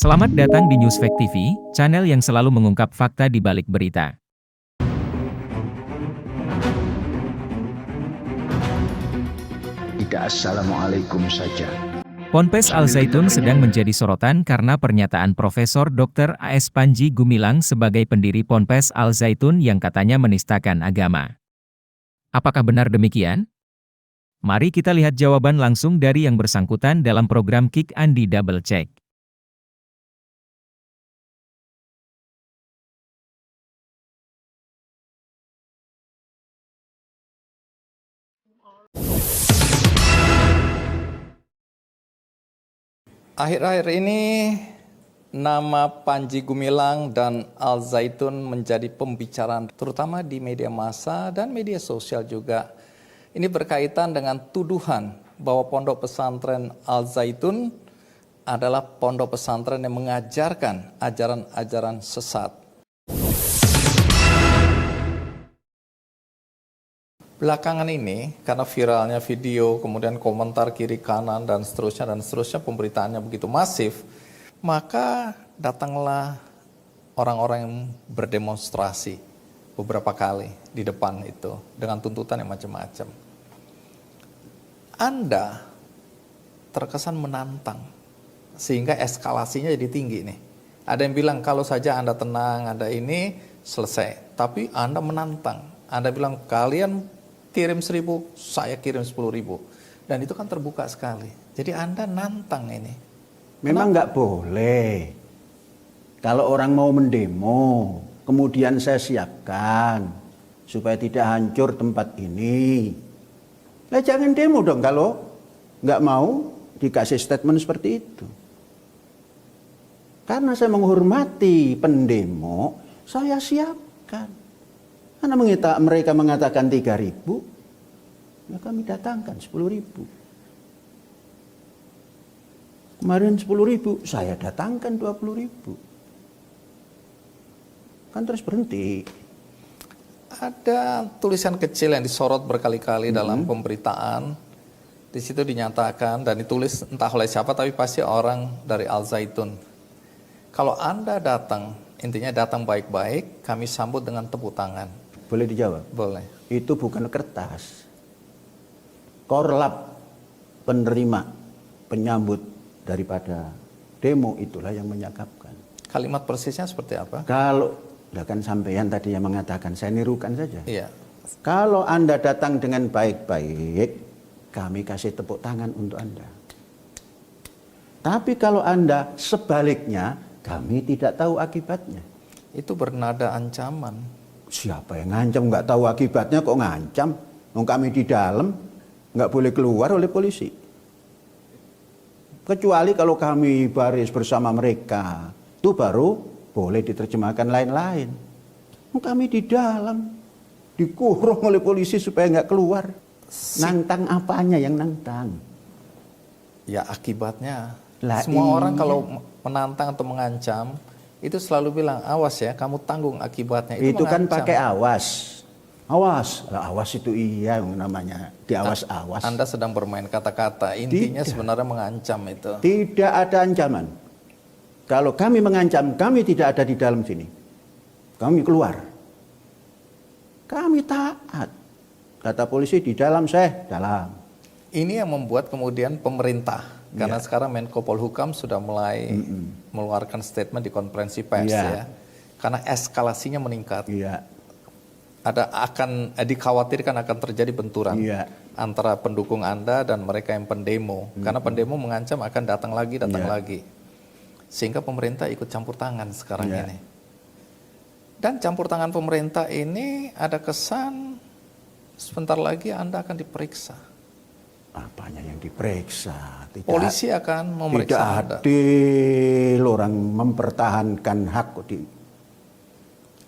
Selamat datang di Newsfact TV, channel yang selalu mengungkap fakta di balik berita. Tidak assalamualaikum saja. Ponpes Al Zaitun sedang menjadi sorotan karena pernyataan Profesor Dr. A.S. Panji Gumilang sebagai pendiri Ponpes Al Zaitun yang katanya menistakan agama. Apakah benar demikian? Mari kita lihat jawaban langsung dari yang bersangkutan dalam program Kick Andi Double Check. Akhir-akhir ini nama Panji Gumilang dan Al Zaitun menjadi pembicaraan terutama di media massa dan media sosial juga. Ini berkaitan dengan tuduhan bahwa pondok pesantren Al Zaitun adalah pondok pesantren yang mengajarkan ajaran-ajaran sesat. Belakangan ini, karena viralnya video, kemudian komentar kiri kanan dan seterusnya, pemberitaannya begitu masif, maka datanglah orang-orang yang berdemonstrasi beberapa kali di depan itu dengan tuntutan yang macam-macam. Anda terkesan menantang, sehingga eskalasinya jadi tinggi nih. Ada yang bilang kalau saja Anda tenang, Anda ini selesai, tapi Anda menantang. Anda bilang kalian kirim 1.000, saya kirim 10.000. Dan itu kan terbuka sekali. Jadi Anda nantang ini. Memang nggak boleh. Kalau orang mau mendemo, kemudian saya siapkan supaya tidak hancur tempat ini. Lah jangan demo dong kalau nggak mau dikasih statement seperti itu. Karena saya menghormati pendemo, saya siapkan. Karena mereka mengatakan 3.000, ya kami datangkan 10.000. Kemarin 10.000, saya datangkan 20.000. Kan terus berhenti. Ada tulisan kecil yang disorot berkali-kali dalam pemberitaan. Di situ dinyatakan dan ditulis entah oleh siapa, tapi pasti orang dari Al Zaitun. Kalau Anda datang, intinya datang baik-baik, kami sambut dengan tepuk tangan. Boleh dijawab? Boleh. Itu bukan kertas. Korlap penerima penyambut daripada demo itulah yang menyakapkan. Kalimat persisnya seperti apa? Kalau, kan sampean tadi yang mengatakan, saya nirukan saja. Iya. Kalau Anda datang dengan baik-baik, kami kasih tepuk tangan untuk Anda. Tapi kalau Anda sebaliknya, kami tidak tahu akibatnya. Itu bernada ancaman. Siapa yang ngancam, nggak tahu akibatnya kok ngancam? Kami di dalam, nggak boleh keluar oleh polisi. Kecuali kalau kami baris bersama mereka, itu baru boleh diterjemahkan lain-lain. Kami di dalam, dikurung oleh polisi supaya nggak keluar. Nantang apanya yang nantang? Ya akibatnya. Lah, semua orang iya. kalau menantang atau mengancam, itu selalu bilang, awas ya, kamu tanggung akibatnya. Itu kan mengancam. pakai awas. Awas, awas itu iya namanya, diawas-awas. Anda sedang bermain kata-kata, intinya Tidak. sebenarnya mengancam itu. Tidak ada ancaman. Kalau kami mengancam, kami tidak ada di dalam sini. Kami keluar. Kami taat. Kata polisi di dalam, saya dalam. Ini yang membuat kemudian pemerintah, karena sekarang Menko Polhukam sudah mulai mengeluarkan statement di konferensi pers ya. Karena eskalasinya meningkat. Iya. Akan dikhawatirkan akan terjadi benturan antara pendukung Anda dan mereka yang pendemo. Karena pendemo mengancam akan datang lagi. Sehingga pemerintah ikut campur tangan sekarang ini. Dan campur tangan pemerintah ini ada kesan sebentar lagi Anda akan diperiksa. Apanya yang diperiksa? Polisi akan memeriksa Anda. Tidak adil orang mempertahankan hak kok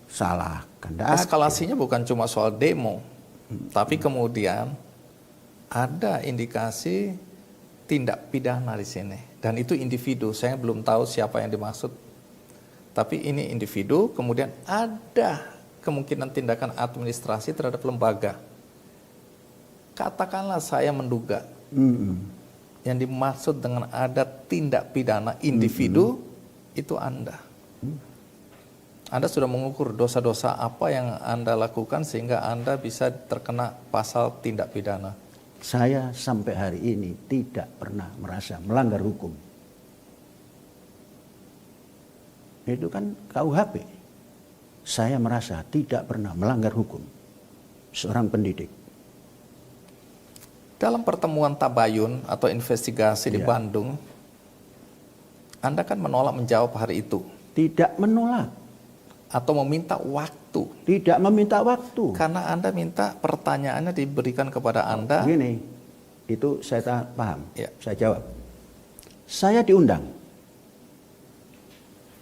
disalahkan. Eskalasinya bukan cuma soal demo, tapi kemudian ada indikasi tindak pidana di sini. Dan itu individu, saya belum tahu siapa yang dimaksud. Tapi ini individu, kemudian ada kemungkinan tindakan administrasi terhadap lembaga. Katakanlah saya menduga yang dimaksud dengan ada tindak pidana individu itu Anda. Anda sudah mengukur dosa-dosa apa yang Anda lakukan sehingga Anda bisa terkena pasal tindak pidana. Saya sampai hari ini tidak pernah merasa melanggar hukum. Itu kan KUHP. Saya merasa tidak pernah melanggar hukum. Seorang pendidik. Dalam pertemuan tabayun atau investigasi di Bandung, Anda kan menolak menjawab hari itu. Tidak menolak. Atau meminta waktu. Tidak meminta waktu. Karena Anda minta pertanyaannya diberikan kepada Anda. Begini, itu saya paham. Ya. Saya jawab. Saya diundang.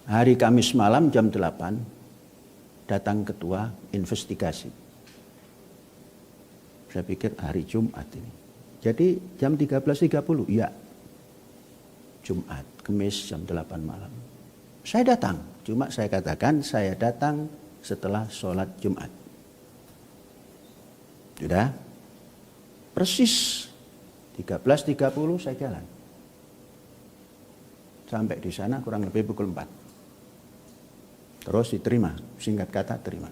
Hari Kamis malam jam 8, datang ketua investigasi. Saya pikir hari Jumat ini. Jadi jam 13.30, ya. Jumat, Kamis jam 8 malam. Saya datang, cuma saya katakan saya datang setelah sholat Jumat. Sudah? Persis 13.30 saya jalan. Sampai di sana kurang lebih pukul 4. Terus diterima, singkat kata terima.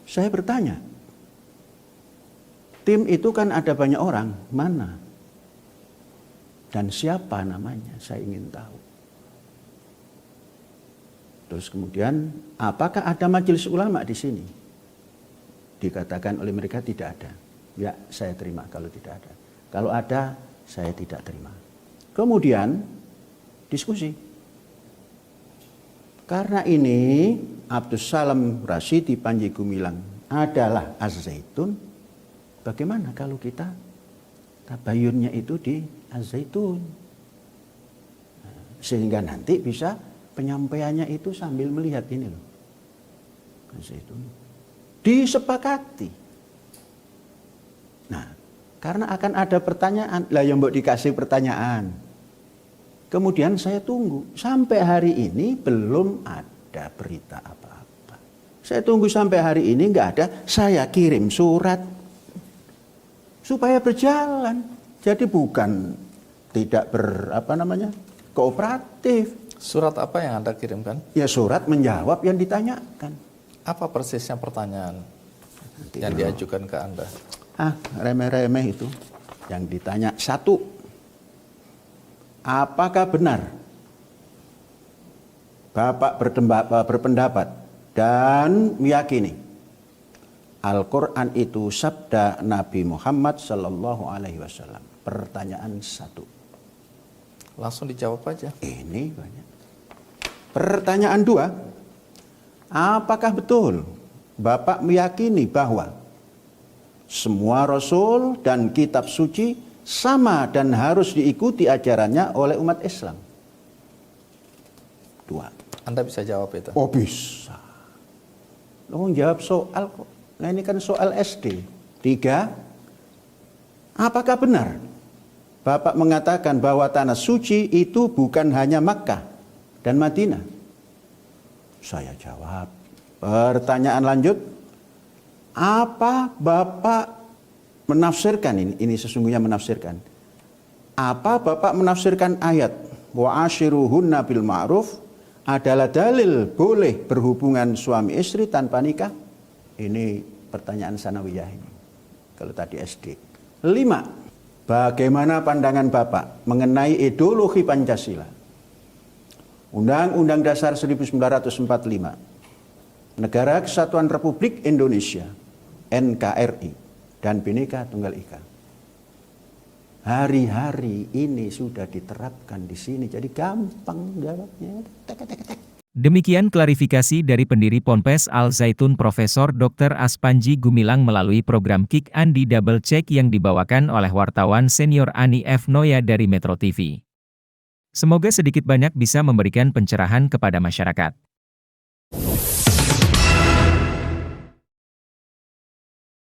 Saya bertanya, tim itu kan ada banyak orang, mana? Dan siapa namanya, saya ingin tahu. Terus kemudian, apakah ada majelis ulama di sini? Dikatakan oleh mereka tidak ada. Ya, saya terima kalau tidak ada. Kalau ada, saya tidak terima. Kemudian, diskusi. Karena ini, Abdus Salam Rasyidi Panji Gumilang adalah Az-Zaitun, bagaimana kalau kita tabayunnya itu di Az-Zaitun? Sehingga nanti bisa penyampaiannya itu sambil melihat ini loh. Az-Zaitun. Disepakati. Nah, karena akan ada pertanyaan, lah yang mbok dikasih pertanyaan. Kemudian saya tunggu. Sampai hari ini belum ada berita apa-apa. Saya tunggu sampai hari ini nggak ada. Saya kirim surat supaya berjalan. Jadi bukan tidak kooperatif. Surat apa yang Anda kirimkan? Ya surat menjawab yang ditanyakan. Apa persisnya pertanyaan yang diajukan ke Anda? Remeh-remeh itu. Yang ditanya satu, apakah benar Bapak berpendapat dan meyakini Al-Quran itu sabda Nabi Muhammad Sallallahu Alaihi Wasallam? Pertanyaan satu. Langsung dijawab aja. Ini banyak. Pertanyaan dua, apakah betul Bapak meyakini bahwa semua Rasul dan kitab suci sama dan harus diikuti ajarannya oleh umat Islam? Dua. Anda bisa jawab itu? Oh bisa. Lo jawab soal kok. Nah ini kan soal SD. Tiga, apakah benar Bapak mengatakan bahwa tanah suci itu bukan hanya Makkah dan Madinah? Saya jawab. Pertanyaan lanjut, apa Bapak menafsirkan ini sesungguhnya menafsirkan. Apa Bapak menafsirkan ayat wa ashiruhunna bil ma'ruf adalah dalil boleh berhubungan suami istri tanpa nikah? Ini pertanyaan sanawiyah ini. Kalau tadi SD. 5. Bagaimana pandangan Bapak mengenai ideologi Pancasila? Undang-Undang Dasar 1945, Negara Kesatuan Republik Indonesia, NKRI, dan Bhinneka Tunggal Ika. Hari-hari ini sudah diterapkan di sini, jadi gampang jawabnya. Demikian klarifikasi dari pendiri Ponpes Al-Zaitun Profesor Dr. Aspanji Gumilang melalui program Kick Andi Double Check yang dibawakan oleh wartawan senior Ani F. Noya dari Metro TV. Semoga sedikit banyak bisa memberikan pencerahan kepada masyarakat.